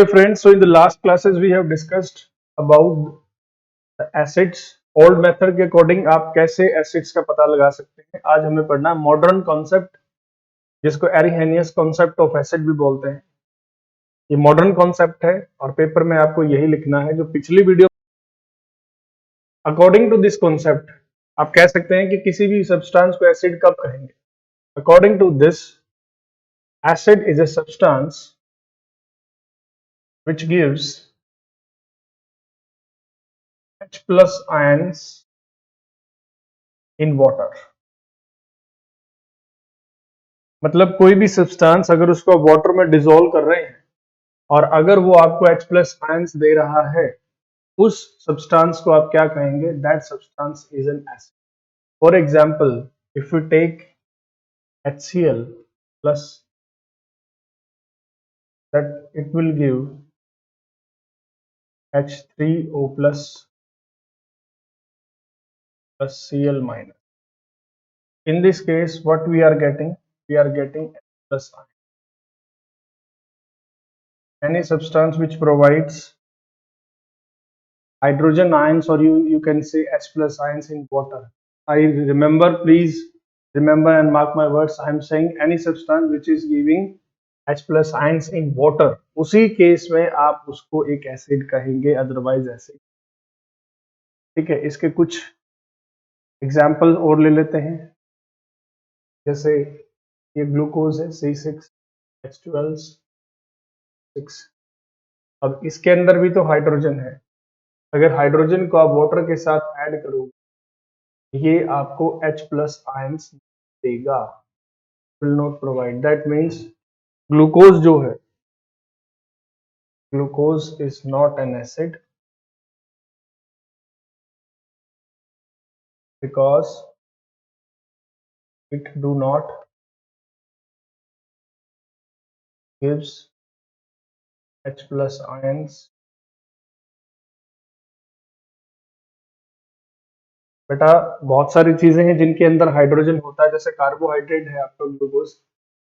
Hey friends, so in the last classes we have discussed about the acids. Old method के according आप कैसे acids का पता लगा सकते हैं। आज हमें पढ़ना है मॉडर्न कॉन्सेप्ट, जिसको एरिहेनियस कॉन्सेप्ट ऑफ एसिड भी बोलते हैं। ये मॉडर्न कॉन्सेप्ट है और पेपर में आपको यही लिखना है जो पिछली video. According to this concept आप कह सकते हैं कि किसी भी सब्सटेंस को एसिड कब कहेंगे। According to this, acid is a substance which gives H plus ions in water। मतलब कोई भी सब्सटेंस अगर उसको वाटर में डिसॉल्व कर रहे हैं और अगर वो आपको H प्लस आयंस दे रहा है, उस सब्सटेंस को आप क्या कहेंगे? That substance is an acid. For example, if you take HCl plus, that it will give H3O plus Cl minus. In this case, what we are getting? We are getting H plus ion. Any substance which provides hydrogen ions, or you can say H plus ions in water. I remember, please remember and mark my words, I am saying any substance which is giving H plus ions in water, उसी case में आप उसको एक acid कहेंगे, otherwise acid. ठीक है, इसके कुछ एग्जाम्पल और ले लेते हैं। जैसे ये ग्लूकोज है C6H12 6। अब इसके अंदर भी तो हाइड्रोजन है। अगर हाइड्रोजन को आप वाटर के साथ ऐड करोगे, ये आपको H प्लस आयंस देगा, will not provide। that means glucose जो है, glucose is not an acid because it do not gives H plus ions। बेटा बहुत सारी चीजें हैं जिनके अंदर हाइड्रोजन होता है, जैसे कार्बोहाइड्रेट है आपका ग्लूकोज,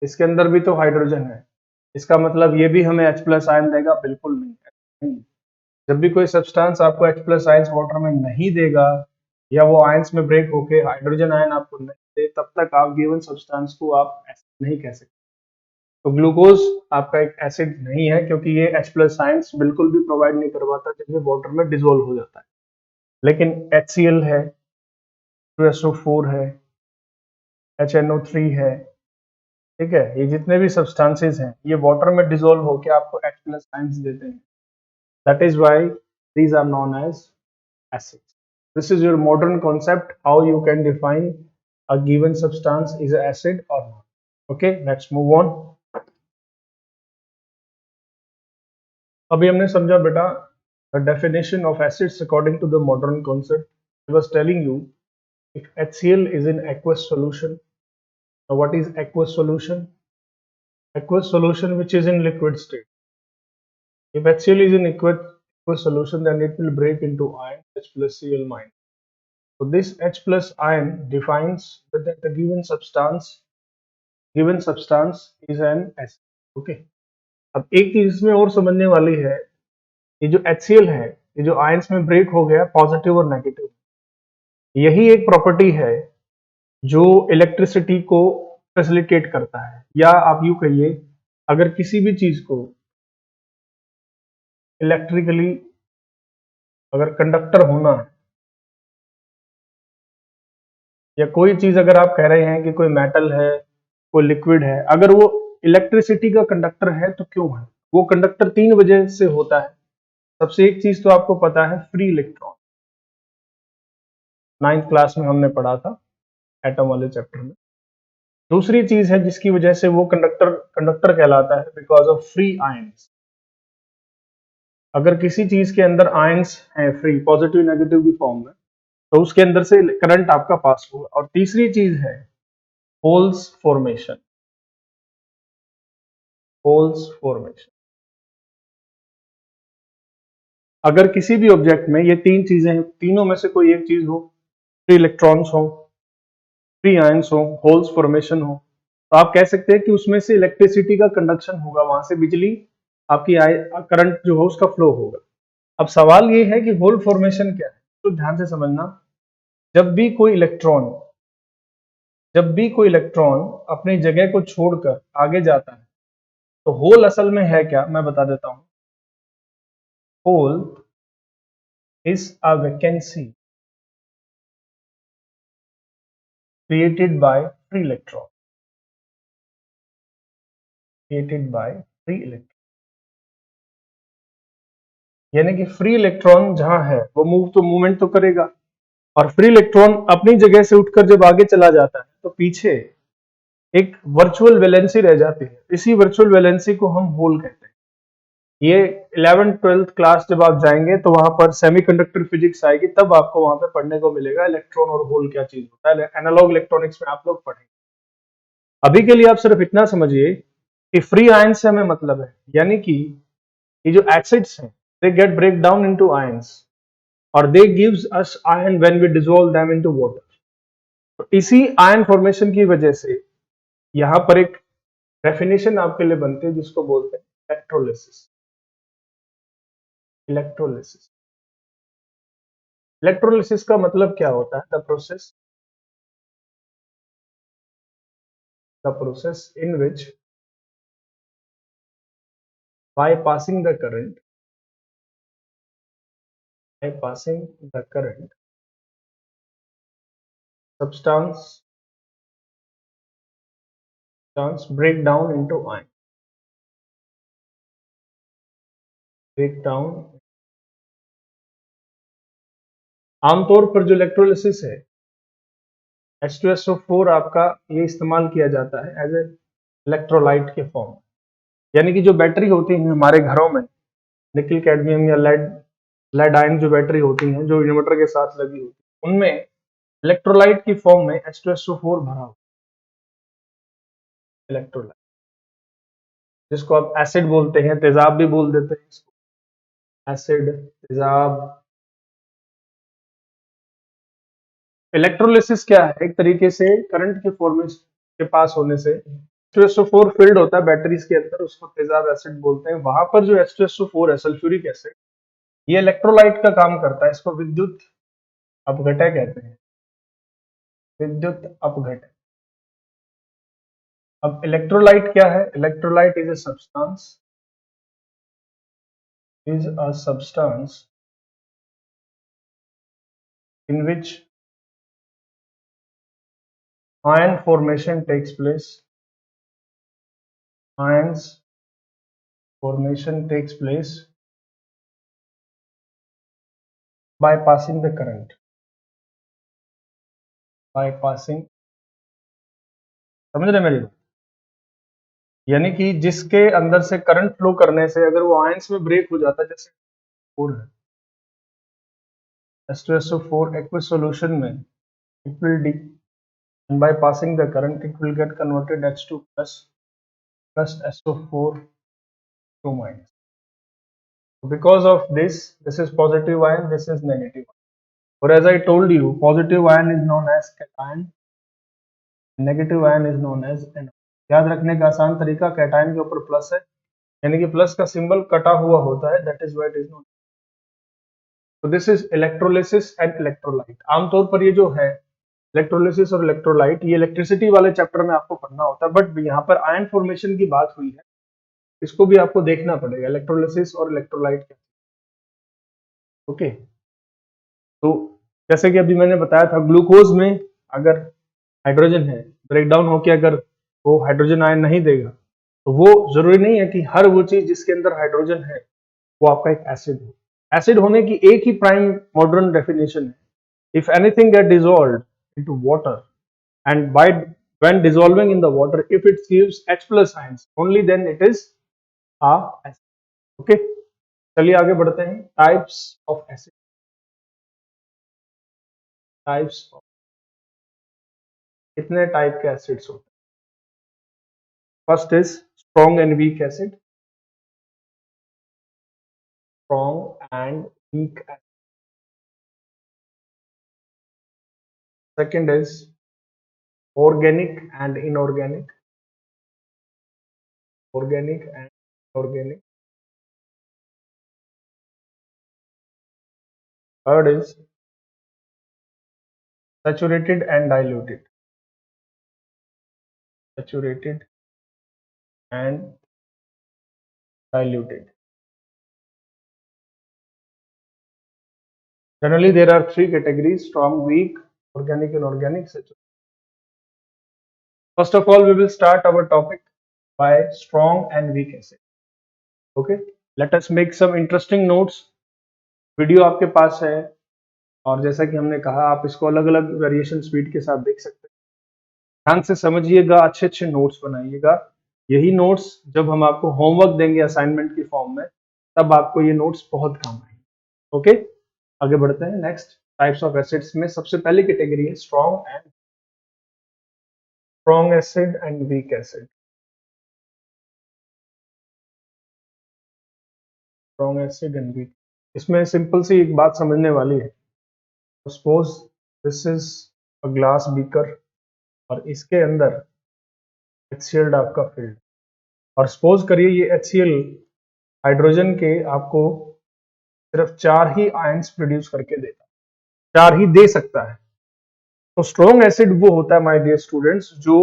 इसके अंदर भी तो हाइड्रोजन है। इसका मतलब ये भी हमें H प्लस आयन देगा? बिल्कुल नहीं। जब भी कोई सब्सटेंस आपको H प्लस आयंस वाटर में नहीं देगा या वो आयंस में ब्रेक होके हाइड्रोजन आयन आपको नहीं दे, तब तक आप गिवन सब्सटेंस को आप एसिड नहीं कह सकते। तो ग्लूकोज आपका एक एसिड नहीं है, क्योंकि ये H प्लस आयंस बिल्कुल भी प्रोवाइड नहीं करवाता जब ये वाटर में डिसॉल्व हो जाता है। लेकिन HCl है, H2SO4 है, HNO3 है, ठीक है, ये जितने भी सब्सटेंसेस हैं ये वाटर में डिसॉल्व होके आपको H प्लस आयंस देते हैं। That is why these are known as acids। This is your modern concept how you can define a given substance is an acid or not। Okay, let's move on। अभी हमने समझा बेटा the definition of acids according to the modern concept। I was telling you if HCl is in aqueous solution। Now what is aqueous solution? Aqueous solution which is in liquid state। If HCl is in aqueous solution, then it will break into ion H plus Cl minus। So this H plus ion defines that the given substance is an acid। Okay। अब एक चीज इसमें और समझने वाली है, ये जो HCl है, ये जो आयंस में ब्रेक हो गया पॉजिटिव और नेगेटिव, यही एक प्रॉपर्टी है जो इलेक्ट्रिसिटी को फैसिलिटेट करता है। या आप यूं कहिए, अगर किसी भी चीज को इलेक्ट्रिकली अगर कंडक्टर होना है, या कोई चीज अगर आप कह रहे हैं कि कोई मेटल है, कोई लिक्विड है, अगर वो इलेक्ट्रिसिटी का कंडक्टर है तो क्यों है? वो कंडक्टर 3 वजह से होता है। सबसे एक चीज तो आपको पता है, फ्री इलेक्ट्रॉन, 9th क्लास में हमने पढ़ा था एटम वाले चैप्टर में। दूसरी चीज है जिसकी वजह से वो कंडक्टर कहलाता है, बिकॉज ऑफ फ्री आयंस। अगर किसी चीज के अंदर आयंस हैं फ्री, पॉजिटिव नेगेटिव की फॉर्म में, तो उसके अंदर से करंट आपका पास होगा। और तीसरी चीज है होल्स फॉर्मेशन। होल्स फॉर्मेशन, अगर किसी भी ऑब्जेक्ट में ये 3 चीजें हैं, तीनों में से कोई एक चीज हो, फ्री इलेक्ट्रॉन्स हो, फ्री आयंस हो, होल्स फॉर्मेशन हो, तो आप कह सकते हैं कि उसमें से इलेक्ट्रिसिटी का कंडक्शन होगा, वहां से बिजली आपकी करंट जो है उसका फ्लो होगा। अब सवाल ये है कि होल फॉर्मेशन क्या है, तो ध्यान से समझना। जब भी कोई इलेक्ट्रॉन अपनी जगह को छोड़कर आगे जाता है, तो होल असल में है क्या, मैं बता देता हूं। Hole is a vacancy created by free electron created by free electron यानी कि फ्री इलेक्ट्रॉन जहां है वो मूवमेंट तो करेगा, और फ्री इलेक्ट्रॉन अपनी जगह से उठकर जब आगे चला जाता है तो पीछे एक वर्चुअल वैलेंसी रह जाती है। इसी वर्चुअल वैलेंसी को हम होल कहते हैं। ये 11th-12th क्लास जब आप जाएंगे तो वहां पर सेमीकंडक्टर फिजिक्स आएगी, तब आपको वहां पे पढ़ने को मिलेगा इलेक्ट्रॉन और होल क्या चीज होता है। एनालॉग इलेक्ट्रॉनिक्स में आप लोग पढ़ेंगे। अभी के लिए आप सिर्फ इतना समझिए कि फ्री आयन से हमें मतलब है, यानी कि ये जो एसिड्स हैं they get break down into ions, और they gives us ion when we dissolve them into water. तो इसी आयन फॉर्मेशन की वजह से यहां पर एक डेफिनेशन आपके लिए बनती है जिसको बोलते हैं इलेक्ट्रोलिसिस। इलेक्ट्रोलिसिस इलेक्ट्रोलिसिस का मतलब क्या होता है? The process in which by passing the current by passing the current substance break down into ion break down। आमतौर पर जो इलेक्ट्रोलिसिस है H2SO4 आपका ये इस्तेमाल किया जाता है एज ए इलेक्ट्रोलाइट के फॉर्म। यानी कि जो बैटरी होती है हमारे घरों में, निकल कैडमियम या लेड लेड आयन जो बैटरी होती हैं जो इन्वर्टर के साथ लगी होती है, उनमें इलेक्ट्रोलाइट की फॉर्म में H2SO4 भरा होता है। इलेक्ट्रोलाइट जिसको आप एसिड बोलते हैं, तेजाब भी बोल देते हैं इसको, एसिड, तेजाब। इलेक्ट्रोलिसिस क्या है? एक तरीके से करंट के फॉर्मेशन के पास होने से H2SO4 फील्ड होता है बैटरीज के अंदर, उसको तेजाब एसिड बोलते हैं। वहां पर जो H2SO4 है, सल्फ्यूरिक एसिड, ये इलेक्ट्रोलाइट का काम करता है। इसको विद्युत अपघटय कहते हैं, विद्युत अपघटय। अब इलेक्ट्रोलाइट क्या है? Electrolyte is a substance in which ion formation takes place. Ions formation takes place by passing the current. By passing, समझ रहे मेरी बात? यानी कि जिसके अंदर से करंट फ्लो करने से अगर वो आयंस में ब्रेक हो जाता है, जैसे H2SO4 aqueous solution में, it will and by passing the current it will get converted H2 plus SO4 to minus. Because of this is positive ion, this is negative ion. Or as I told you, positive ion is known as cation, negative ion is known as an. याद रखने का आसान तरीका, cation के ऊपर plus है, यानी कि प्लस का सिंबल कटा हुआ होता है, that is why it is known. तो this is electrolysis and electrolyte. आमतौर पर ये जो है इलेक्ट्रोलिसिस और इलेक्ट्रोलाइट, ये इलेक्ट्रिसिटी वाले चैप्टर में आपको पढ़ना होता है, बट यहाँ पर आयन फॉर्मेशन की बात हुई है, इसको भी आपको देखना पड़ेगा, इलेक्ट्रोलिसिस और इलेक्ट्रोलाइट। ओके, तो जैसे कि अभी मैंने बताया था, ग्लूकोज में अगर हाइड्रोजन है, ब्रेकडाउन होके अगर वो हाइड्रोजन आयन नहीं देगा, तो वो जरूरी नहीं है कि हर वो चीज जिसके अंदर हाइड्रोजन है वो आपका एक एसिड हो। एसिड होने की एक ही प्राइम मॉडर्न डेफिनेशन है, if anything get dissolved into water and by when dissolving in the water, if it gives H plus ions, only then it is a acid. Okay, चलिए आगे बढ़ते हैं। Types of acid, types of, कितने type के acids होते हैं? First is strong and weak acid, strong and weak acid. Second is organic and inorganic, organic and inorganic. Third is saturated and diluted. Saturated and diluted. Generally, there are three categories: strong, weak, organic, inorganic, saturated. First of all, we will start our topic by strong and weak acid. Okay, let us make some interesting notes. Video आपके पास है और जैसा कि हमने कहा आप इसको अलग अलग वेरिएशन स्पीड के साथ देख सकते हैं। ध्यान से समझिएगा, अच्छे अच्छे नोट्स बनाइएगा। यही नोट्स जब हम आपको होमवर्क देंगे असाइनमेंट की फॉर्म में, तब आपको ये नोट्स बहुत काम आएंगे। ओके, आगे बढ़ते हैं। नेक्स्ट टाइप्स ऑफ एसिड्स में सबसे पहली कैटेगरी है strong acid and weak acid. Strong acid and weak, इसमें सिंपल सी एक बात समझने वाली है। Suppose this is a glass beaker और इसके अंदर HCl आपका फिल्ड, और सपोज करिए ये HCl हाइड्रोजन के आपको सिर्फ 4 ही आयंस प्रोड्यूस करके देता है, 4 ही दे सकता है। तो स्ट्रॉन्ग एसिड वो होता है माय डियर स्टूडेंट्स जो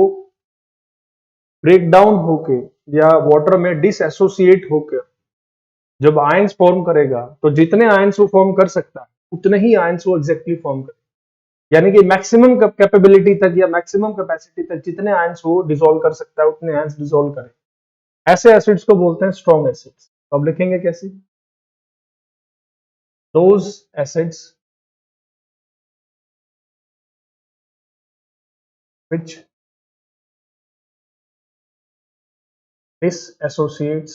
ब्रेक डाउन होके या वाटर में डिसएसोसिएट होकर जब आयंस फॉर्म करेगा, तो जितने आयंस वो फॉर्म कर सकता है उतने ही आयंस वो एग्जैक्टली फॉर्म करेगा। यानी कि मैक्सिमम कैपेबिलिटी तक या मैक्सिमम कैपेसिटी तक जितने आयंस वो डिसॉल्व कर सकता है उतने आयंस डिसॉल्व करे। ऐसे एसिड्स को बोलते हैं स्ट्रॉन्ग एसिड्स। तो अब लिखेंगे कैसे? Those acids which disassociates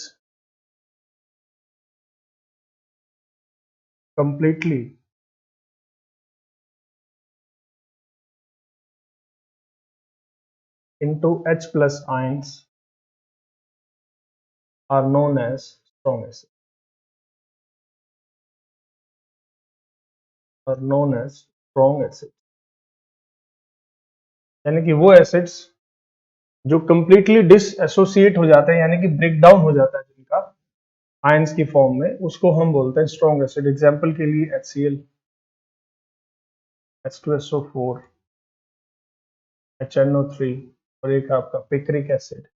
completely into H plus ions are known as strong acid. Are known as strong acid. यानी कि वो एसिड्स जो कंप्लीटली डिसएसोसिएट हो जाते हैं, यानी कि ब्रेक डाउन हो जाता है जिनका आयंस की फॉर्म में, उसको हम बोलते हैं स्ट्रॉन्ग एसिड। एग्जांपल के लिए HCl, H2SO4, HNO3 और एक आपका picric acid.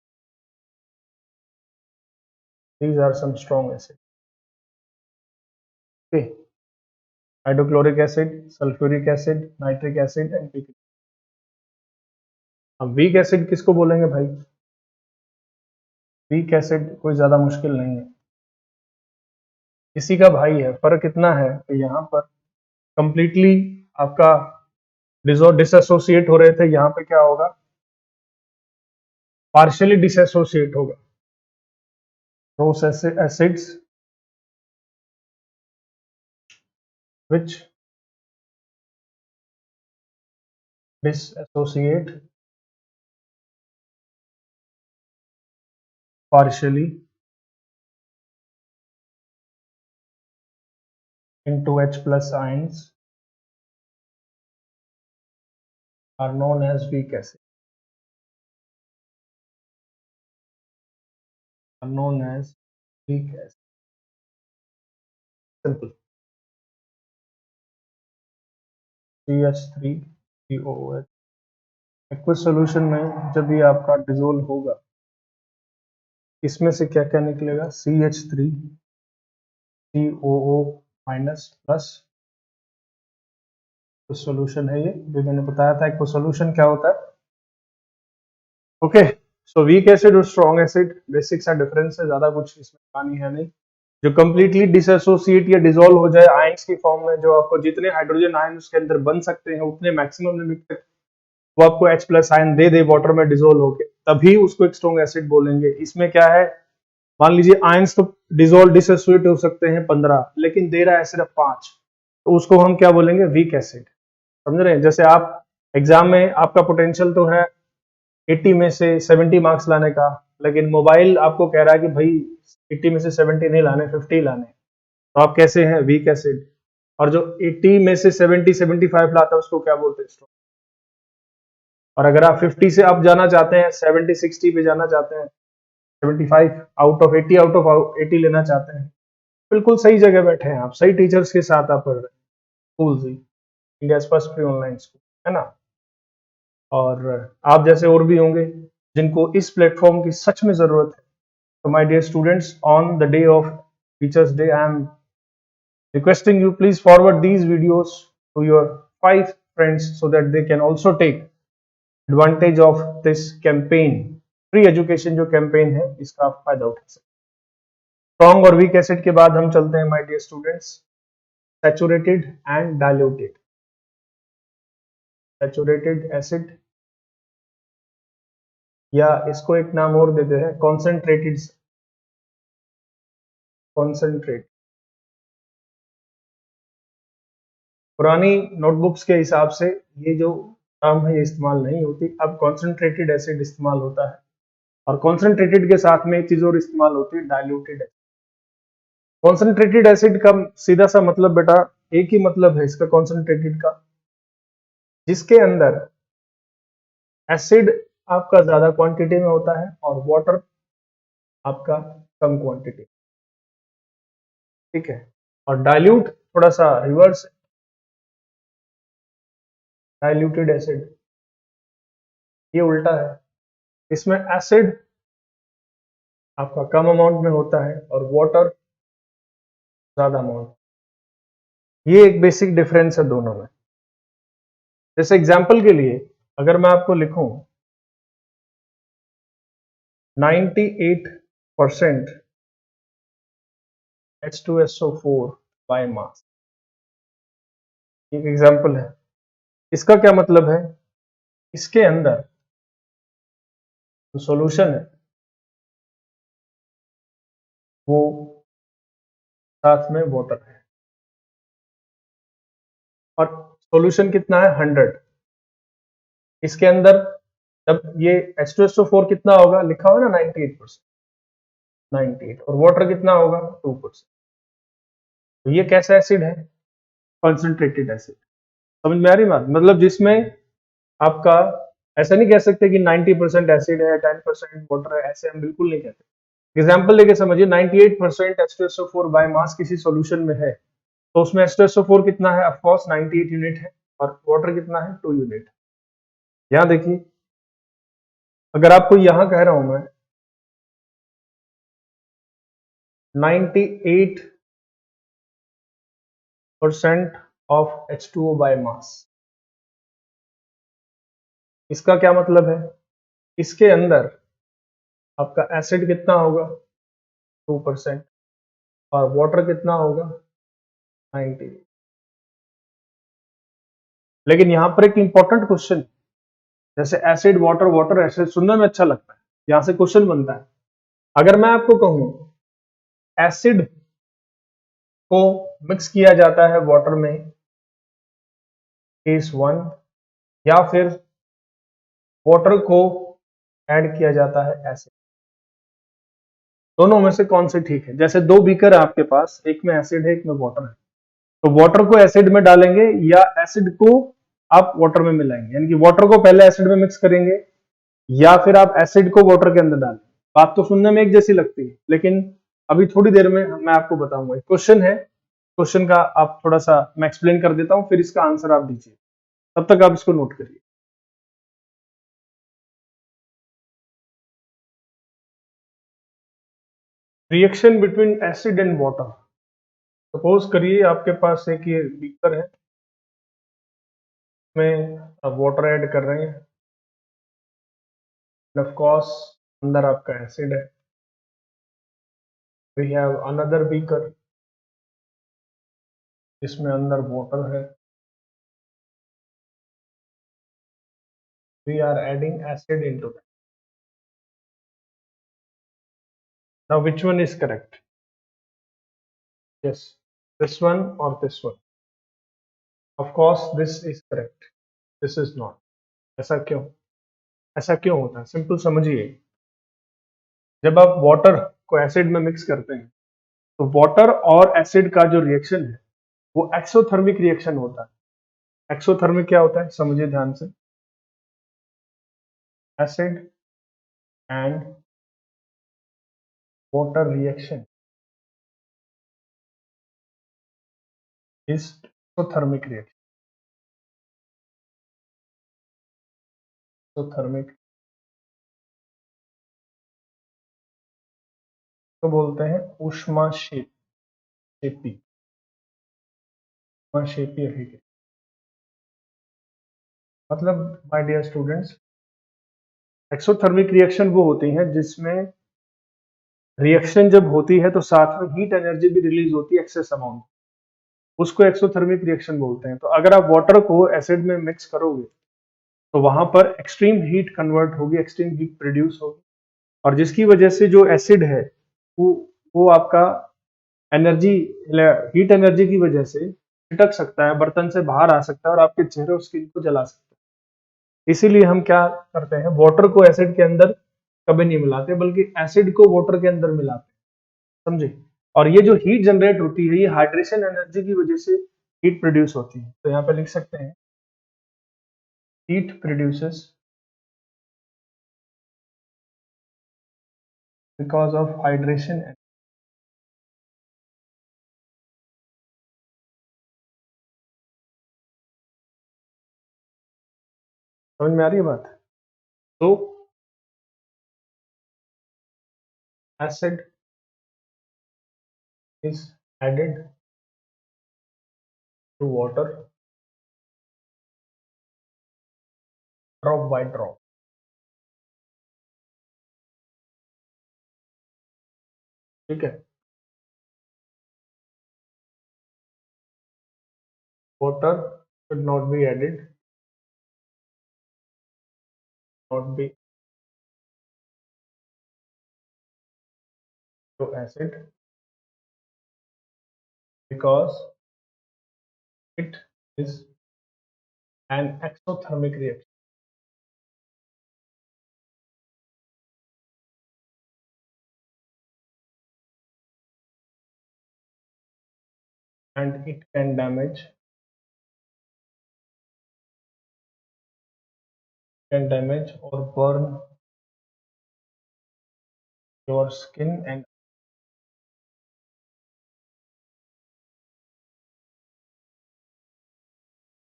These are some strong acids. Okay, hydrochloric acid, sulphuric acid, nitric acid and picric. अब वीक एसिड किसको बोलेंगे भाई? वीक एसिड कोई ज्यादा मुश्किल नहीं है, इसी का भाई है। फर्क इतना है कि यहाँ पर कंप्लीटली आपका डिसएसोसिएट हो रहे थे, यहाँ पे क्या होगा? पार्शियली डिसएसोसिएट होगा। Those acids which disassociate partially into H plus ions are known as weak acid. Are known as weak acid. Simple. CH3COOH aqueous solution में जब ये आपका डिसोल्व होगा, इसमें से क्या क्या निकलेगा? CH3COO minus plus. तो सॉल्यूशन है ये, जो मैंने बताया था एक्वस सॉल्यूशन क्या होता है। ओके, सो वीक एसिड और स्ट्रॉन्ग एसिड बेसिक सा डिफरेंस है, ज्यादा कुछ इसमें कहानी है नहीं। जो कंप्लीटली डिसएसोसिएट या डिसॉल्व हो जाए आयंस की फॉर्म में, जो आपको जितने हाइड्रोजन आयन उसके अंदर बन सकते हैं उतने मैक्सिमम लिमिट तक वो आपको H प्लस आयन दे दे वाटर में डिसॉल्व होके, तभी उसको एक स्ट्रॉन्ग एसिड बोलेंगे। इसमें क्या है, मान लीजिए आयंस तो डिसॉल्व डिसएसोसिएट हो सकते हैं 15, लेकिन दे रहा है सिर्फ 5, तो उसको हम क्या बोलेंगे? Weak acid. समझ रहे हैं? जैसे आप एग्जाम में आपका पोटेंशियल तो है 80 में से 70 मार्क्स लाने का, लेकिन मोबाइल आपको कह रहा है कि भाई 80 में से 70 नहीं लाने, 50 लाने, तो आप कैसे हैं? Weak acid. और जो 80 में से 70 75 लाता है उसको क्या बोलते हैं? स्ट्रॉन्ग। और अगर आप 50 से अप जाना चाहते हैं, 70 60 पे जाना चाहते हैं, 75 आउट ऑफ 80 लेना चाहते हैं, बिल्कुल सही जगह बैठे हैं आप, सही टीचर्स के साथ आप पढ़ रहे हैं। स्कूल्स ही, India first free online school, है ना। और आप जैसे और भी होंगे जिनको इस प्लेटफॉर्म की सच में जरूरत है। तो my dear students, on the day of teachers day, I am requesting you, please forward these videos to your 5 friends so that they can also take advantage of this campaign, free education जो campaign है इसका आप फायदा उठा सकते हैं। Strong और weak acid के बाद हम चलते हैं my dear students, saturated and diluted. Saturated acid, या इसको एक नाम और देते हैं कॉन्सेंट्रेटेड, कॉन्सेंट्रेट। पुरानी नोटबुक्स के हिसाब से ये जो टर्म है ये इस्तेमाल नहीं होती, अब कॉन्सेंट्रेटेड एसिड इस्तेमाल होता है। और कॉन्सेंट्रेटेड के साथ में एक चीज और इस्तेमाल होती है, डाइल्यूटेड एसिड। कॉन्सेंट्रेटेड एसिड का सीधा सा मतलब बेटा एक ही मतलब है इसका कॉन्सेंट्रेटेड का, जिसके अंदर एसिड आपका ज्यादा क्वांटिटी में होता है और वाटर आपका कम क्वांटिटी, ठीक है। और डाइल्यूट थोड़ा सा रिवर्स है, डाइल्यूटेड एसिड ये उल्टा है, इसमें एसिड आपका कम अमाउंट में होता है और वाटर ज्यादा अमाउंट। ये एक बेसिक डिफरेंस है दोनों में। जैसे एग्जांपल के लिए अगर मैं आपको लिखूं 98% H2SO4 बाय मास, एक एग्जांपल है। इसका क्या मतलब है, इसके अंदर जो सॉल्यूशन है वो साथ में वाटर है, और सॉल्यूशन कितना है 100। इसके अंदर जब ये H2SO4 कितना होगा, लिखा हुआ है ना 98%, 98, और वाटर कितना होगा 2%। तो ये कैसा एसिड है, कॉन्सेंट्रेटेड एसिड। समझ में आ रही बात, मतलब जिसमें आपका ऐसा नहीं कह सकते कि 90% एसिड है 10% वाटर है, ऐसे हम बिल्कुल नहीं कहते। एग्जांपल लेके समझिए 98% H2SO4 बाय मास किसी सॉल्यूशन में है, तो उसमें H2SO4 कितना है, ऑफ कोर्स 98 यूनिट है, और वाटर कितना है 2 यूनिट। यहां देखिए, अगर आपको यहां कह रहा हूं मैं 98% ऑफ H2O बाय मास, इसका क्या मतलब है, इसके अंदर आपका एसिड कितना होगा 2% और वाटर कितना होगा 90। लेकिन यहां पर एक इंपॉर्टेंट क्वेश्चन, जैसे एसिड वाटर वाटर एसिड सुनने में अच्छा लगता है, यहां से क्वेश्चन बनता है। अगर मैं आपको कहूं एसिड को मिक्स किया जाता है वाटर में केस 1, या फिर वाटर को ऐड किया जाता है एसिड, दोनों में से कौन से ठीक है। जैसे दो बीकर है आपके पास, एक में एसिड है एक में वाटर है, तो वाटर को एसिड में डालेंगे या एसिड को आप वाटर में मिलाएंगे, यानी कि वाटर को पहले एसिड में मिक्स करेंगे या फिर आप एसिड को वाटर के अंदर डालें। बात तो सुनने में एक जैसी लगती है, लेकिन अभी थोड़ी देर में मैं आपको बताऊंगा। क्वेश्चन है, क्वेश्चन का आप थोड़ा सा मैं एक्सप्लेन कर देता हूं, फिर इसका आंसर आप दीजिए, तब तक आप इसको नोट करिए। Reaction between acid and water. Suppose करिए आपके पास एक ये बीकर है, इसमें आप वाटर ऐड कर रहे हैं, ऑफ कोर्स अंदर आपका एसिड है। वी हैव अनदर बीकर जिसमें अंदर वाटर है, we are adding acid into that. Now which one is correct, yes this one और this one, of course this is correct, this is not. ऐसा क्यों, ऐसा क्यों होता है, सिंपल समझिए। जब आप वाटर को एसिड में मिक्स करते हैं तो वाटर और एसिड का जो रिएक्शन है वो एक्सोथर्मिक रिएक्शन होता है। एक्सोथर्मिक क्या होता है, समझिए ध्यान से। Acid and water reaction is exothermic reaction, exothermic तो बोलते हैं ऊष्माक्षेपी, ऊष्माक्षेपी रिएक्शन। मतलब my dear students, exothermic reaction वो होती हैं जिसमें रिएक्शन जब होती है तो साथ में हीट एनर्जी भी रिलीज होती है एक्सेस अमाउंट, उसको एक्सोथर्मिक रिएक्शन बोलते हैं। तो अगर आप वाटर को एसिड में मिक्स करोगे तो वहां पर एक्सट्रीम हीट कन्वर्ट होगी, एक्सट्रीम हीट प्रोड्यूस होगी, और जिसकी वजह से जो एसिड है वो वो आपका एनर्जी, हीट एनर्जी की वजह से छिटक सकता है, बर्तन से बाहर आ सकता है और आपके चेहरे और स्किन को जला सकता है। इसीलिए हम क्या करते हैं, वाटर को एसिड के अंदर कभी नहीं मिलाते, बल्कि एसिड को वाटर के अंदर मिलाते हैं, समझे। और ये जो हीट जनरेट होती है, ये हाइड्रेशन एनर्जी की वजह से हीट प्रोड्यूस होती है। तो यहाँ पे लिख सकते हैं heat produces because of hydration. समझ में आ रही है बात। तो acid is added to water drop by drop, ठीक है। Water should not be added, not be to acid because it is an exothermic reaction and it can damage or burn your skin and।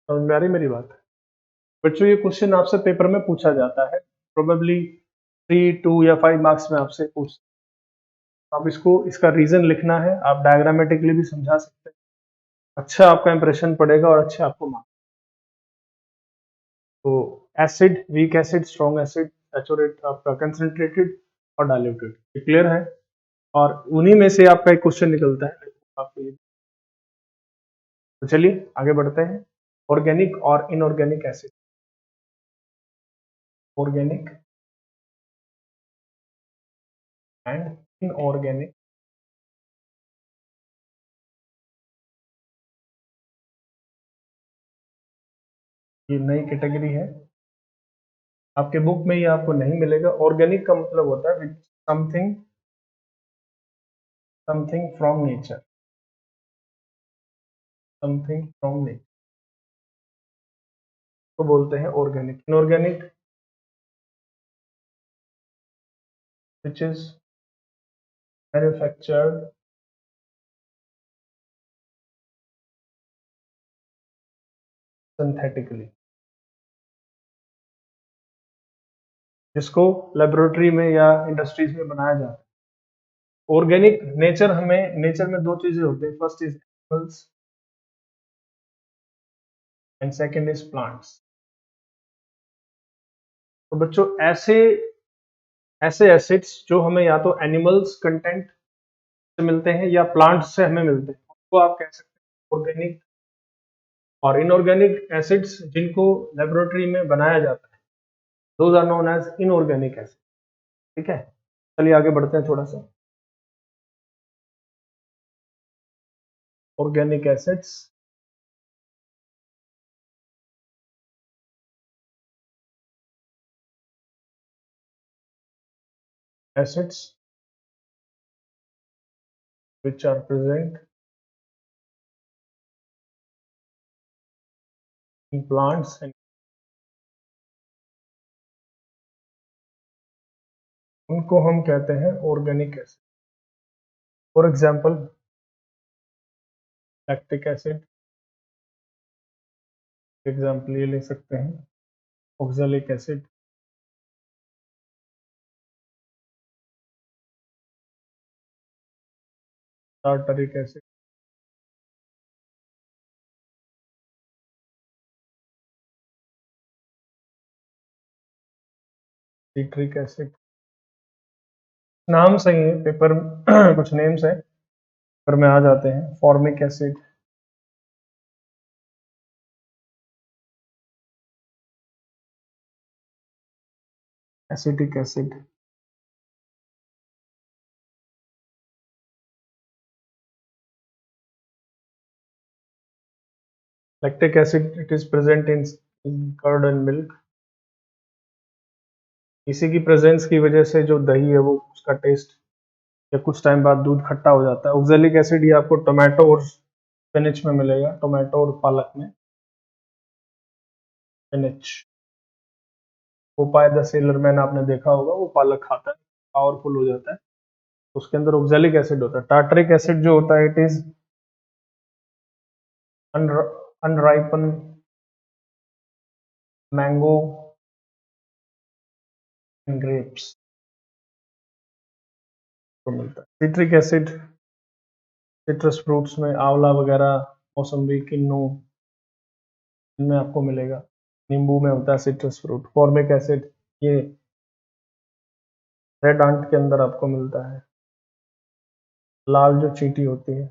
समझ में आ रही मेरी बात। बच्चों ये क्वेश्चन आपसे पेपर में पूछा जाता है, प्रोबेबली 3, 2 या 5 मार्क्स में आपसे पूछ। आप इसको, इसका रीजन लिखना है, आप डायग्रामेटिकली भी समझा सकते हैं, अच्छा आपका इंप्रेशन पड़ेगा और अच्छे आपको मार्क्स। तो acid, week acid, strong acid, saturate आपका कंसंट्रेटेड और डाइल्यूटेड, ये क्लियर है। और उन्हीं में से आपका एक क्वेश्चन निकलता है आपको ये। तो चलिए आगे बढ़ते हैं। ऑर्गेनिक और inorganic acid, organic and inorganic, ये नई कैटेगरी है, आपके बुक में ये आपको नहीं मिलेगा। ऑर्गेनिक का मतलब होता है something, something from nature, something from nature को बोलते हैं organic. Inorganic which is manufactured synthetically, जिसको लेबोरेटरी में या इंडस्ट्रीज में बनाया जाता है। ऑर्गेनिक नेचर, हमें नेचर में दो चीजें होती है, first is animals and second is plants. तो बच्चों ऐसे ऐसे एसिड्स जो हमें या तो एनिमल्स कंटेंट से मिलते हैं या प्लांट्स से हमें मिलते हैं, उसको आप कह सकते हैं ऑर्गेनिक। और इनऑर्गेनिक एसिड्स जिनको लेबोरेटरी में बनाया जाता है, those are known as inorganic acid, ठीक है। चलिए आगे बढ़ते हैं थोड़ा सा। Organic acids, acids which are present in plants and उनको हम कहते हैं organic acid. For example lactic acid, example ये ले सकते हैं, oxalic acid, tartaric acid, citric acid. नाम सही है, पेपर कुछ नेम्स है पेपर में आ जाते हैं। Formic acid, acetic acid, lactic acid, it is present in curd and milk. इसी की प्रेजेंस की वजह से जो दही है वो उसका टेस्ट या कुछ टाइम बाद दूध खट्टा हो जाता है। ऑक्सैलिक एसिड ये आपको टोमेटो और स्पिनच में मिलेगा, टोमेटो और पालक में। Spinach, Popeye the sailor man आपने देखा होगा, वो पालक खाता है, पावरफुल हो जाता है, उसके अंदर ऑक्सैलिक एसिड होता है। टार्टरिक एसिड जो होता है, it is अनराइपन mango and grapes को मिलता है। सिट्रिक एसिड सिट्रस फ्रूट्स में, आंवला वगैरह, मौसम्बी, किन्नू, इनमें आपको मिलेगा। नींबू में होता है सिट्रस फ्रूट। फॉर्मिक एसिड ये रेड आंट के अंदर आपको मिलता है, लाल जो चींटी होती है।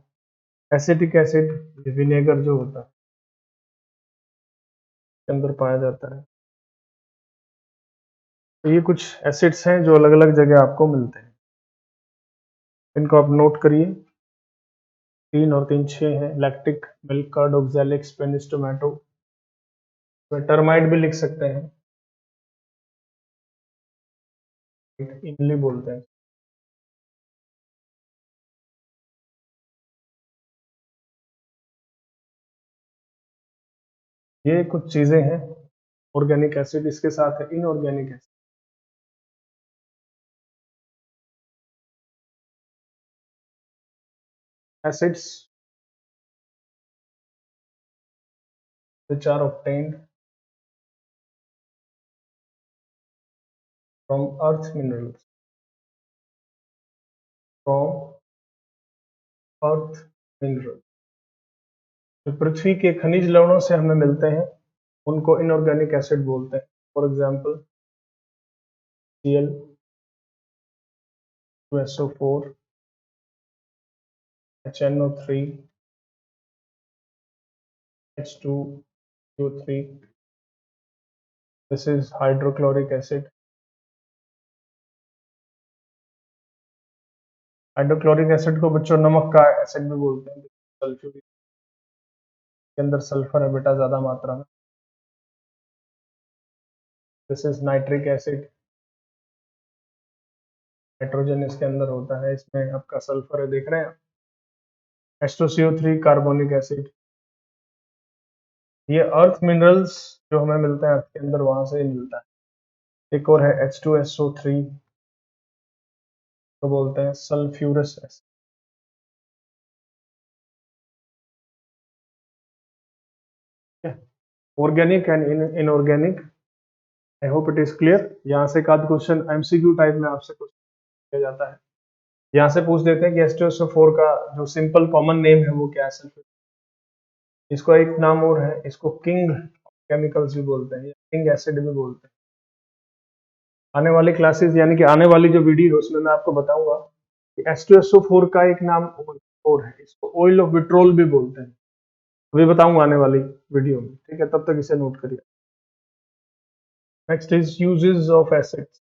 एसिटिक एसिड विनेगर जो होता है के अंदर पाया जाता है। तो ये कुछ एसिड्स हैं जो अलग अलग जगह आपको मिलते हैं, इनको आप नोट करिए। 3 और 3 6 हैं, lactic, milk curd, oxalic, Spanish tomato. Termite भी लिख सकते हैं, इमली बोलते हैं। ये कुछ चीजें हैं। ऑर्गेनिक एसिड, इसके साथ है inorganic acid. Acids which are obtained from earth minerals, from earth minerals, जो पृथ्वी के खनिज लवणों से हमें मिलते हैं उनको इनऑर्गेनिक एसिड बोलते हैं। For example Cl, 2SO4, HNO3, H2CO3, this is hydrochloric acid। Hydrochloric acid को बच्चों नमक का एसिड भी बोलते हैं। सल्फ्यूरिक के अंदर सल्फर है बेटा ज्यादा मात्रा में। This is nitric acid, nitrogen इसके अंदर होता है, इसमें आपका सल्फर है, देख रहे हैं। H2CO3 कार्बोनिक एसिड, ये अर्थ मिनरल्स जो हमें मिलते हैं अर्थ के अंदर वहां से ही मिलता है। एक और है H2SO3, तो बोलते हैं sulphurous acid. Organic and inorganic, I hope it is clear. यहाँ से एक आध क्वेश्चन एमसीक्यू टाइप में आपसे क्वेश्चन किया जाता है। यहाँ से पूछ देते हैं कि H2SO4 का जो सिंपल कॉमन नेम है वो क्या है। इसको एक नाम और है, इसको किंग केमिकल्स भी बोलते हैं, किंग एसिड भी बोलते हैं। आने वाली क्लासेस यानी कि आने वाली जो वीडियो है उसमें मैं आपको बताऊंगा कि H2SO4 का एक नाम और है, इसको ऑयल ऑफ विट्रोल भी बोलते हैं। अभी बताऊंगा आने वाली वीडियो में, ठीक है, तब तक इसे नोट करिए। Next is uses of acids.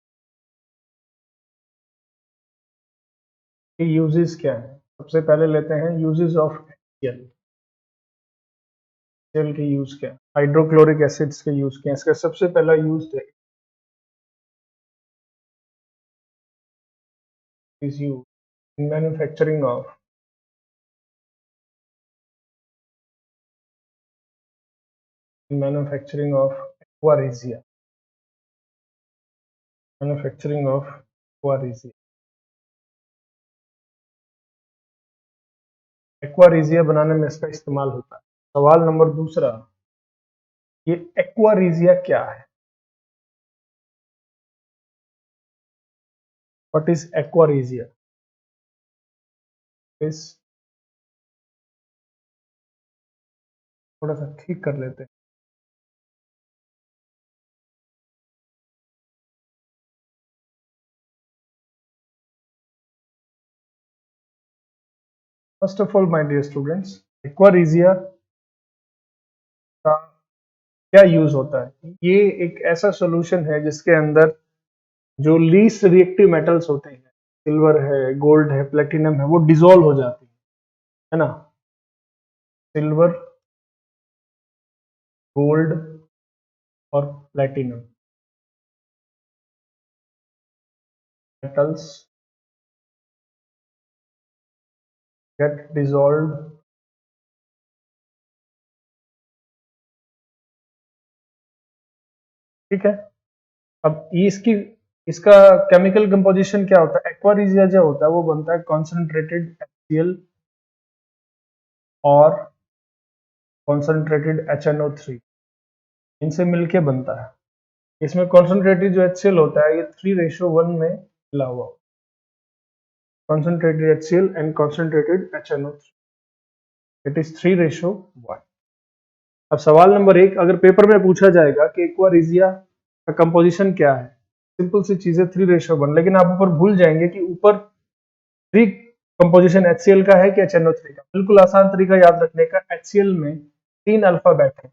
Uses क्या है, सबसे पहले लेते हैं यूजेस ऑफ HCl। HCl के यूज क्या है, हाइड्रोक्लोरिक एसिड्स के यूज क्या है। इसका सबसे पहला यूज है is used in manufacturing of aquaresia, manufacturing of aqua regia. Aqua regia बनाने में इसका इस्तेमाल होता है। सवाल नंबर दूसरा, ये एक्वारीजिया क्या है? What is aqua regia? इस थोड़ा सा ठीक कर लेते हैं। First of all my dear students, aqua regia का क्या यूज होता है? ये एक ऐसा सॉल्यूशन है जिसके अंदर जो लीस्ट रिएक्टिव मेटल्स होते हैं, सिल्वर है, गोल्ड है, प्लेटिनम है, वो डिसॉल्व हो जाती है ना? सिल्वर, गोल्ड और प्लेटिनम मेटल्स गेट डिसॉल्व्ड ठीक है। अब ये इसका केमिकल कंपोजिशन क्या होता है? एक्वारीजिया जो होता है वो बनता है कॉन्सेंट्रेटेड HCl और कॉन्सेंट्रेटेड HNO3, इनसे मिलके बनता है। इसमें कॉन्सेंट्रेटेड जो HCl होता है ये 3:1 में मिला हुआ, concentrated HCl and concentrated HNO3, it is 3:1। अब सवाल नंबर 1, अगर पेपर में पूछा जाएगा कि एक्वारीजिया का कंपोजिशन क्या है, सिंपल सी चीज है 3:1, लेकिन आप ऊपर भूल जाएंगे कि ऊपर 3 कंपोजिशन HCl का है कि HNO3 का। बिल्कुल आसान तरीका याद रखने का, HCl में 3 अल्फाबेट है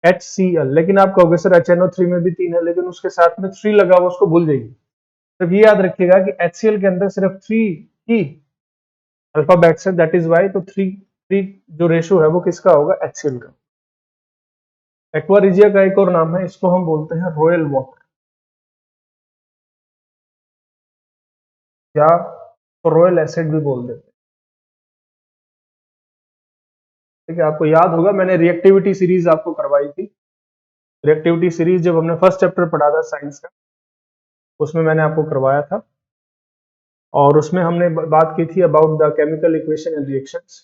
HCl, लेकिन आप कहोगे सर HNO3 में भी 3 है, लेकिन उसके साथ में 3 लगा हुआ, उसको भूल जाइए। सिर्फ ये याद रखिएगा कि HCl के अंदर सिर्फ 3 ही अल्फाबेट्स है, दैट इज वाई। तो 3 जो रेशो है वो किसका होगा? HCl का। एक्वारीजिया का एक और नाम है, इसको हम बोलते हैं रॉयल वाटर या तो रॉयल एसिड भी बोल देते हैं। ठीक है, आपको याद होगा मैंने रिएक्टिविटी सीरीज आपको करवाई थी। रिएक्टिविटी सीरीज जब हमने फर्स्ट चैप्टर पढ़ा था साइंस का, उसमें मैंने आपको करवाया था, और उसमें हमने बात की थी about the chemical equation and reactions.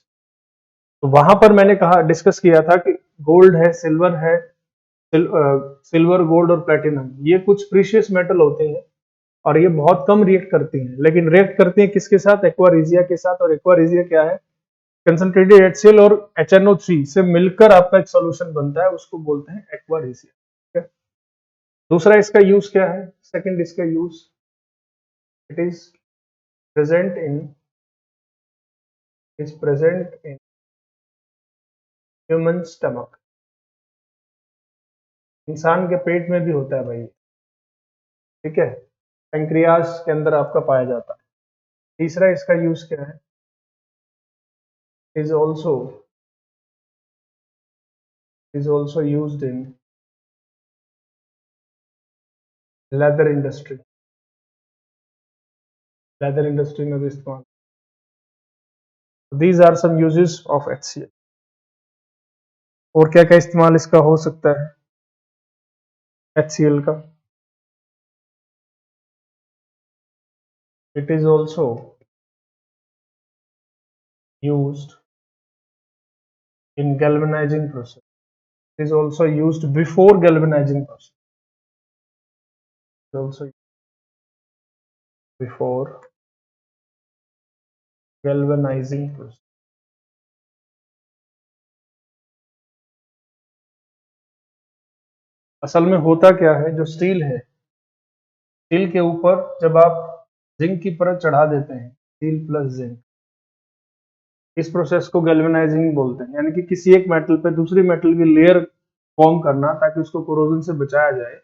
तो वहां पर मैंने कहा, डिस्कस किया था कि गोल्ड है, सिल्वर है, सिल्वर, गोल्ड और प्लेटिनम, ये कुछ प्रीशियस मेटल होते हैं और ये बहुत कम रिएक्ट करती हैं, लेकिन रिएक्ट करती हैं किसके साथ? एक्वारीजिया के साथ। और एक्वारीजिया क्या है? कंसंट्रेटेड HCl और HNO3 से मिलकर आपका एक सॉल्यूशन बनता है, उसको बोलते हैं एक्वारीजिया। ठीक है। दूसरा इसका यूज क्या है? सेकंड इसका use, it is present in is present in human stomach, इंसान के पेट में भी होता है भाई। ठीक है, पेंक्रियाज के अंदर आपका पाया जाता है। तीसरा इसका यूज क्या है? Is also used in leather industry, leather industry में भी इस्तेमाल। These are some uses of HCl। और क्या क्या इस्तेमाल इसका हो सकता है HCl का? It is also used in galvanizing process. It is also used before galvanizing process. It is also before galvanizing process. असल में होता क्या है, जो स्टील है, स्टील के ऊपर जब आप जिंक की परत चढ़ा देते हैं, स्टील प्लस जिंक, इस प्रोसेस को गैल्वेनाइजिंग बोलते हैं। यानी कि किसी एक मेटल पे दूसरी मेटल की लेयर फॉर्म करना ताकि उसको कोरोजन से बचाया जाए,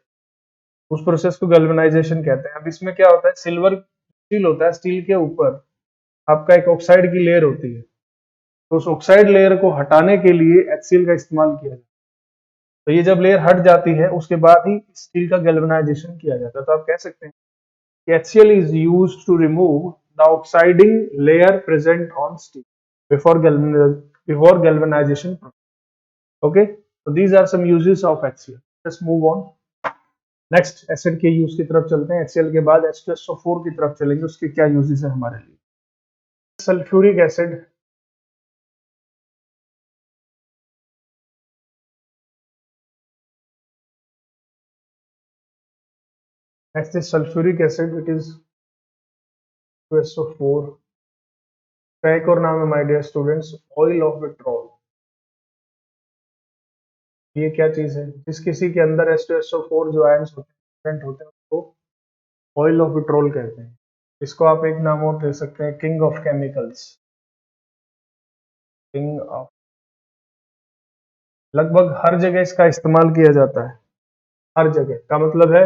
उस प्रोसेस को गैल्वेनाइजेशन कहते हैं। अब इसमें क्या होता है, सिल्वर स्टील होता है, स्टील के ऊपर आपका एक ऑक्साइड की लेयर होती है, तो उस ऑक्साइड लेयर को हटाने के लिए HCl का इस्तेमाल किया जाता है। तो ये जब लेयर हट जाती है उसके बाद ही स्टील का गैल्वेनाइजेशन किया जाता है। तो आप कह सकते हैं कि HCl is used to remove the oxiding layer present on steel before galvanization process. Okay, so these are some uses of HCl. Let's move on. Next acid के यूज की तरफ चलते हैं। HCl के बाद H2SO4 की तरफ चलेंगे, उसके क्या यूजेस है हमारे लिए। Sulphuric acid, Next is sulfuric acid, it is 2SO4. का एक और नाम है my dear students, oil of vitriol. ये क्या चीज है? जिस किसी के अंदर H2SO4 जो आयंस होते हैं उसको ऑयल ऑफ विट्रॉल कहते हैं। इसको आप एक नाम और दे सकते हैं, king of chemicals. King of, लगभग हर जगह इसका इस्तेमाल किया जाता है, हर जगह का मतलब है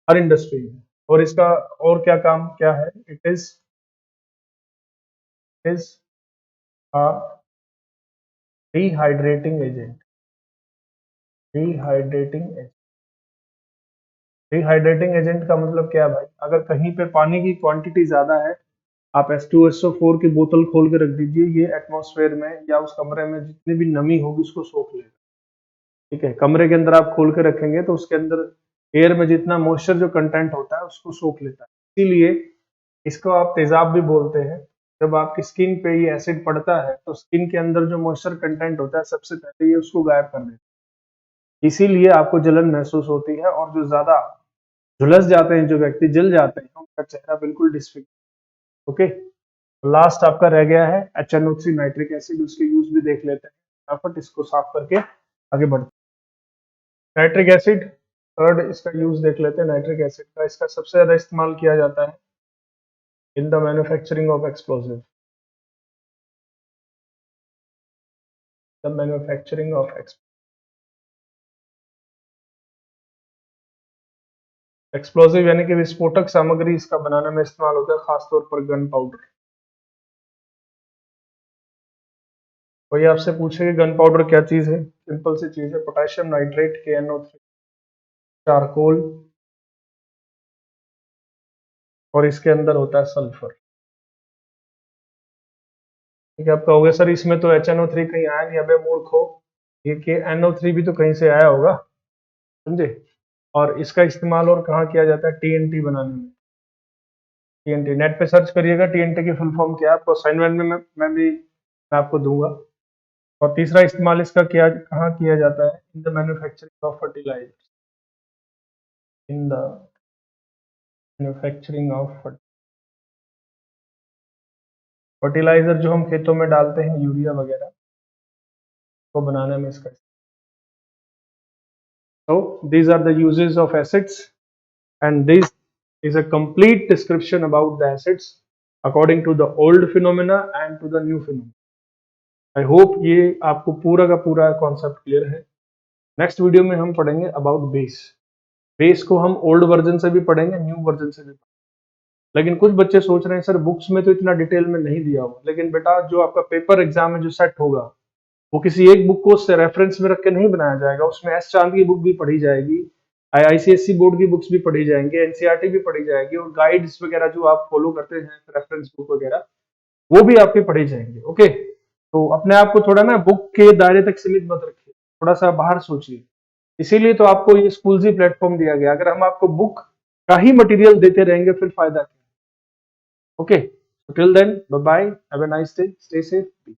हर इंडस्ट्री में। और इसका और क्या काम क्या है? It is a dehydrating agent. Dehydrating agent, dehydrating agent का मतलब क्या है भाई? अगर कहीं पे पानी की क्वांटिटी ज्यादा है, आप H2SO4 की बोतल खोल के रख दीजिए, ये एटमॉस्फेयर में या उस कमरे में जितनी भी नमी होगी उसको सोख लेगा। ठीक है, कमरे के अंदर आप खोल के रखेंगे तो उसके अंदर एयर में जितना मॉइस्चर जो कंटेंट होता है उसको सोख लेता है। इसीलिए इसको आप तेजाब भी बोलते हैं। जब आपकी स्किन पे ये एसिड पड़ता है तो स्किन के अंदर जो मॉइस्चर कंटेंट होता है सबसे पहले ये उसको गायब कर देता है। इसीलिए आपको जलन महसूस होती है, और जो ज्यादा झुलस जाते हैं, जो व्यक्ति जल जाते हैं, उनका चेहरा बिल्कुल डिसफिगर। ओके, लास्ट आपका रह गया है HNO3 नाइट्रिक एसिड। उसके यूज भी देख लेते हैं फटाफट, इसको साफ करके आगे बढ़ते हैं। नाइट्रिक एसिड, थर्ड इसका यूज देख लेते हैं। नाइट्रिक एसिड का इसका सबसे ज्यादा इस्तेमाल किया जाता है in the manufacturing of explosive. The manufacturing of explosive यानी कि विस्फोटक सामग्री इसका बनाने में इस्तेमाल होता है, खासतौर पर गन पाउडर। कोई आपसे पूछे कि गन पाउडर क्या चीज है? सिंपल सी चीज है, पोटेशियम नाइट्रेट, KNO3, चारकोल, और इसके अंदर होता है सल्फर। ठीक है, आप कहोगे सर इसमें तो HNO3 कहीं आया नहीं। अबे मूर्खो, ये KNO3 भी तो कहीं से आया होगा, समझे? और इसका इस्तेमाल और कहाँ किया जाता है? TNT बनाने में। TNT नेट पे सर्च करिएगा, TNT की फुल फॉर्म क्या है, आपको असाइनमेंट में मैं आपको दूंगा। और तीसरा इस्तेमाल इसका क्या कहाँ किया जाता है? In the manufacturing of fertilizer. In the manufacturing of fertilizer, जो हम खेतों में डालते हैं, यूरिया वगैरह, को बनाने में इसका। So these are the uses of acids, and this is a complete description about the acids according to the old phenomena and to the new phenomena. I hope ये आपको पूरा का पूरा कॉन्सेप्ट क्लियर है। नेक्स्ट वीडियो में हम पढ़ेंगे about base. Base को हम ओल्ड वर्जन से भी पढ़ेंगे, न्यू वर्जन से भी पढ़ेंगे। लेकिन कुछ बच्चे सोच रहे हैं सर बुक्स में तो इतना डिटेल में नहीं दिया हुआ, लेकिन बेटा जो आपका पेपर एग्जाम में जो सेट होगा वो किसी एक बुक को रेफरेंस में रख के नहीं बनाया जाएगा। उसमें एस चांद की बुक भी पढ़ी जाएगी, ICSE बोर्ड की बुक्स भी पढ़ी जाएंगी, NCERT भी पढ़ी जाएगी, और गाइड्स वगैरह जो आप फॉलो करते हैं, रेफरेंस बुक वगैरह, वो भी आपकी पढ़ी जाएंगी। ओके, तो अपने आप को थोड़ा ना बुक के दायरे तक सीमित मत रखिए, थोड़ा सा बाहर सोचिए। इसीलिए तो आपको ये स्कूल ही प्लेटफॉर्म दिया गया। अगर हम आपको बुक का ही मटेरियल देते रहेंगे फिर फायदा क्या? Okay, till then bye bye, have a nice day, stay safe.